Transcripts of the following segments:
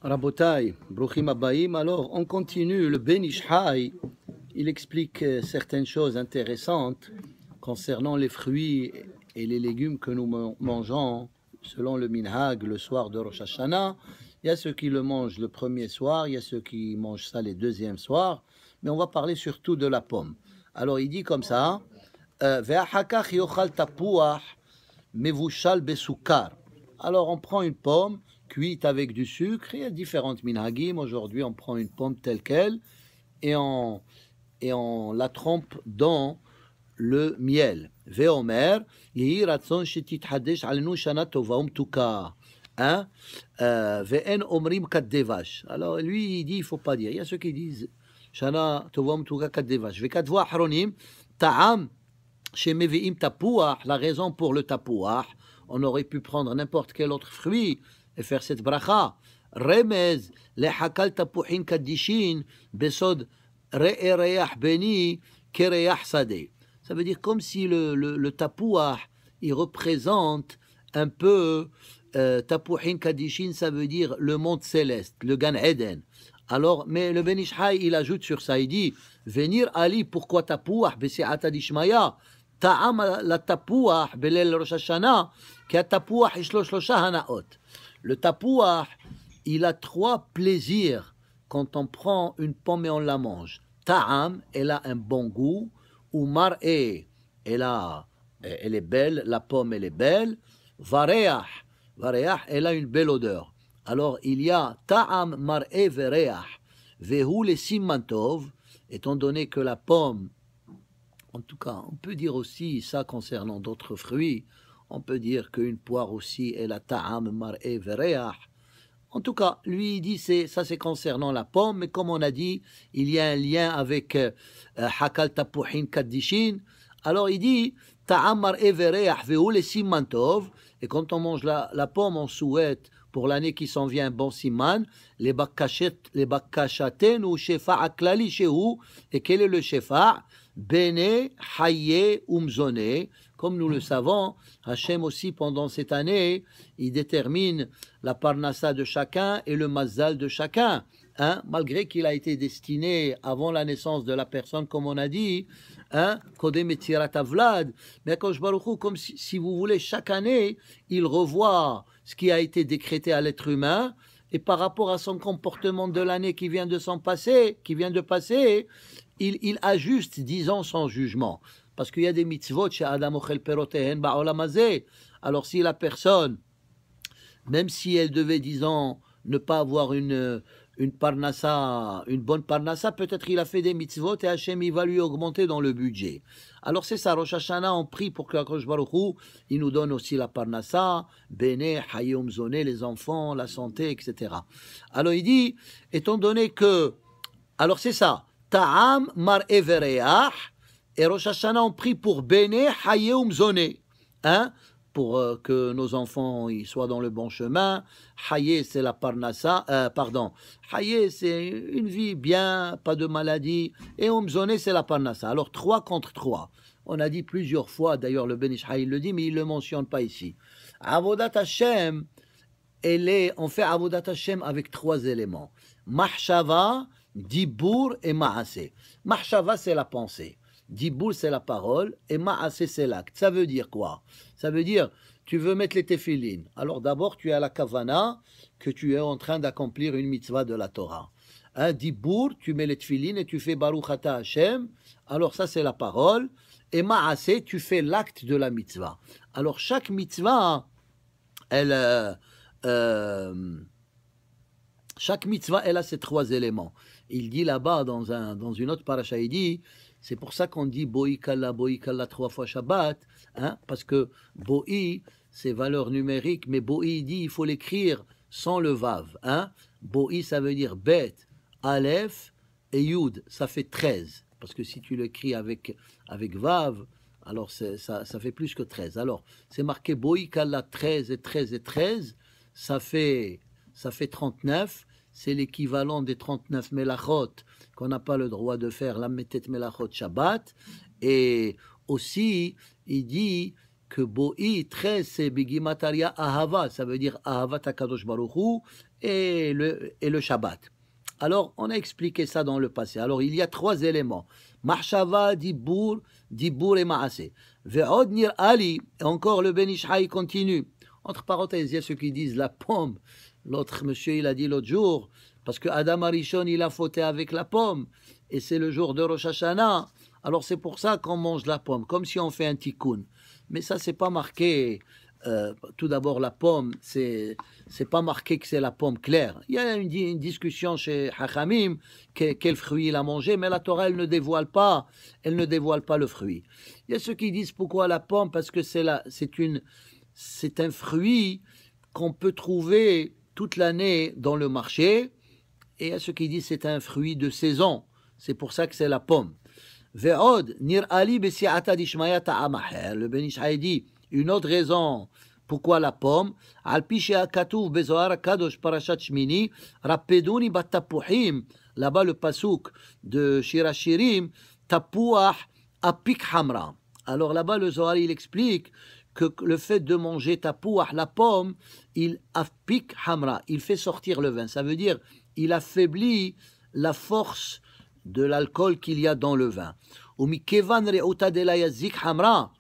Rabotai, Bruchim Abaïm, alors on continue, le Ben Ish Chai, il explique certaines choses intéressantes concernant les fruits et les légumes que nous mangeons selon le Minhag le soir de Rosh Hashanah. Il y a ceux qui le mangent le premier soir, il y a ceux qui mangent ça les deuxièmes soirs, mais on va parler surtout de la pomme. Alors il dit comme ça, Ve'achakach yochal tapuach mevushal besukar. Alors on prend une pomme cuite avec du sucre. Il y a différentes minhagim. Aujourd'hui, on prend une pomme telle qu'elle et on la trempe dans le miel. Ve'omer, yehi ratzon shetithadesh alenu shana tova umtuka. Ve'en omrim kat devash. Alors lui, il dit, il faut pas dire. Il y a ceux qui disent shana tova umtuka kat devash. Ve'katvo achronim ta'am shemevi'im tapuach. La raison pour le tapuach, on aurait pu prendre n'importe quel autre fruit et faire cette bracha. Remez, le hakal tapuhin kadishin, besod re'ereyah beni kereyah sadeh. Ça veut dire comme si le tapouah, il représente un peu, tapuhin kadishin, ça veut dire le monde céleste, le Gan Eden. Alors, mais le Ben Ish Chai, il ajoute sur ça, il dit, venir Ali, pourquoi tapouah, besi'ata dishmaya, ta'am la tapouah, belel Rosh Hashanah, ki tapouah ishlo shlosha hanaot. Le tapouah, il a trois plaisirs quand on prend une pomme et on la mange. Ta'am, elle a un bon goût. Ou mar'e, elle est belle, la pomme, elle est belle. Vareach, elle a une belle odeur. Alors, il y a ta'am, mar'e, vereach. Vehu le simantov, étant donné que la pomme, en tout cas, on peut dire aussi ça concernant d'autres fruits. On peut dire qu'une poire aussi est la ta'am mar'e vereach. En tout cas, lui, il dit, ça c'est concernant la pomme, mais comme on a dit, il y a un lien avec hakal tapuhin kaddishin. Alors il dit, ta'am mar'e vereach ve'u le simantov. Et quand on mange la pomme, on souhaite pour l'année qui s'en vient un bon siman, les bakashaten ou shefa aklali shehu. Et quel est le shefa? Bene, haye, umzone. Comme nous le savons, Hachem aussi, pendant cette année, il détermine la parnassa de chacun et le mazal de chacun. Malgré qu'il a été destiné avant la naissance de la personne, comme on a dit, Kodem et Tirat Avlad, mais comme si vous voulez, chaque année, il revoit ce qui a été décrété à l'être humain, et par rapport à son comportement de l'année qui vient de passer, il ajuste, disons, son jugement. Parce qu'il y a des mitzvot chez Adam Ochel Perotehen Ba'olam Hazeh. Alors si la personne, même si elle devait, disons, ne pas avoir une parnassa, une bonne parnassa, peut-être il a fait des mitzvot et Hachem il va lui augmenter dans le budget. Alors c'est ça, Rosh Hashanah, on prie pour que Akadosh Baruch Hu, il nous donne aussi la parnassa, Bene, Hayom Zoné, les enfants, la santé, etc. Alors il dit, étant donné que, alors c'est ça, Ta'am Mar'e Vereach, et Rosh Hashanah, on prie pour Bene, Hayom Zoné, pour que nos enfants ils soient dans le bon chemin. Haye, c'est la parnassa, Haye, c'est une vie bien, pas de maladie, et Omzoné, c'est la parnassa. Alors 3 contre 3. On a dit plusieurs fois, d'ailleurs le Ben Ish Chai le dit, mais il ne le mentionne pas ici. Avodat Hashem, on fait Avodat Hashem avec 3 éléments. Mahshava, Dibour et Maaseh. Mahshava, c'est la pensée. Dibour, c'est la parole, et Maaseh, c'est l'acte. Ça veut dire quoi? Ça veut dire, tu veux mettre les téphilines. Alors d'abord, tu as la kavana, que tu es en train d'accomplir une mitzvah de la Torah. Dibour, tu mets les téphilines et tu fais Baruch Ata Hashem. Alors ça, c'est la parole. Et Maaseh, tu fais l'acte de la mitzvah. Alors chaque mitzvah, chaque mitzvah, elle a ces 3 éléments. Il dit là-bas, dans une autre paracha, il dit, c'est pour ça qu'on dit Boi Kalla 3 fois Shabbat, parce que Boi, c'est valeur numérique, mais Boi, il dit, il faut l'écrire sans le Vav. Boi, ça veut dire Bet, Aleph et Yud, ça fait 13. Parce que si tu l'écris avec Vav, alors ça fait plus que 13. Alors, c'est marqué Boi Kalla 13 et 13 et 13, ça fait 39. C'est l'équivalent des 39 melachot qu'on n'a pas le droit de faire, la metet melachot Shabbat. Et aussi, il dit que Bo'i, 13, c'est Bigimataria Ahava, ça veut dire Ahavat HaKadosh Baruch Hu et le Shabbat. Alors, on a expliqué ça dans le passé. Alors, il y a 3 éléments. Mahshava, Dibur et Maaseh. Ve'od nir ali, et encore le Ben Ishai continue. Entre parenthèses, il y a ceux qui disent la pomme. L'autre monsieur, il a dit l'autre jour, parce que Adam Arishon, il a fauté avec la pomme, et c'est le jour de Rosh Hashanah. Alors, c'est pour ça qu'on mange la pomme, comme si on fait un tikkun. Mais ça, c'est pas marqué. Tout d'abord, la pomme, c'est pas marqué que c'est la pomme claire. Il y a une discussion chez Hachamim, quel fruit il a mangé, mais la Torah, elle ne dévoile pas le fruit. Il y a ceux qui disent pourquoi la pomme, parce que c'est un fruit qu'on peut trouver toute l'année dans le marché, et il y a ceux qui disent c'est un fruit de saison. C'est pour ça que c'est la pomme. Ve'od, nir ali besi'ata dishmaya ta'amaher. Le Ben Ishai dit, une autre raison pourquoi la pomme, al-pi she'akatuv bezohar kadosh parashat shmini, rappeduni bat-tapuhim, là-bas le pasuk de Shirachirim, tapuach apik hamra. Alors là-bas le Zohar il explique que le fait de manger tapuach, la pomme, il apik hamra, il fait sortir le vin. Ça veut dire, il affaiblit la force de l'alcool qu'il y a dans le vin. Umikevan re'uta de la yazik hamra.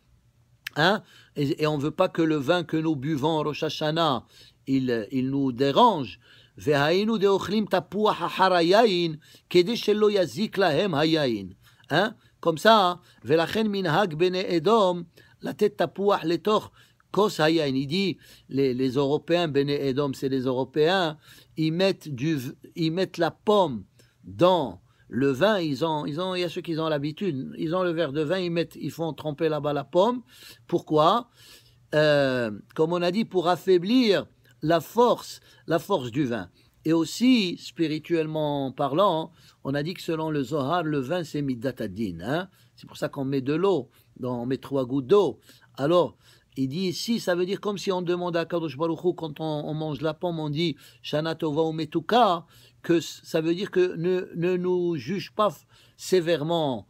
Et on ne veut pas que le vin que nous buvons Rosh Hashanah, il nous dérange. Ve'hainu deochlim tapuach harayayin kede shelo yazik lahem hayayin. Comme ça, ve'lachen minhag bene Edom la tête tapuach letoch kos hayayin. Il dit, les Européens, bene Edom, c'est les Européens, ils mettent la pomme dans le vin, il y a ceux qui ont l'habitude, ils ont le verre de vin, ils font tremper là-bas la pomme. Pourquoi? Comme on a dit, pour affaiblir la force du vin. Et aussi, spirituellement parlant, on a dit que selon le Zohar, le vin c'est Middat Adin. C'est pour ça qu'on met de l'eau, on met 3 gouttes d'eau. Alors, il dit ici, ça veut dire comme si on demande à Kadosh Baruch Hu, quand on mange la pomme, on dit Shana Tova Umetuka, que ça veut dire que ne nous juge pas sévèrement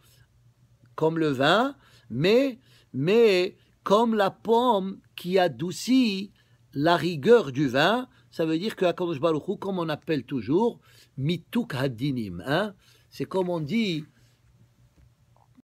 comme le vin, mais comme la pomme qui adoucit la rigueur du vin. Ça veut dire que Kadosh Baruch Hu, comme on appelle toujours, Mituk Hadinim. C'est comme on dit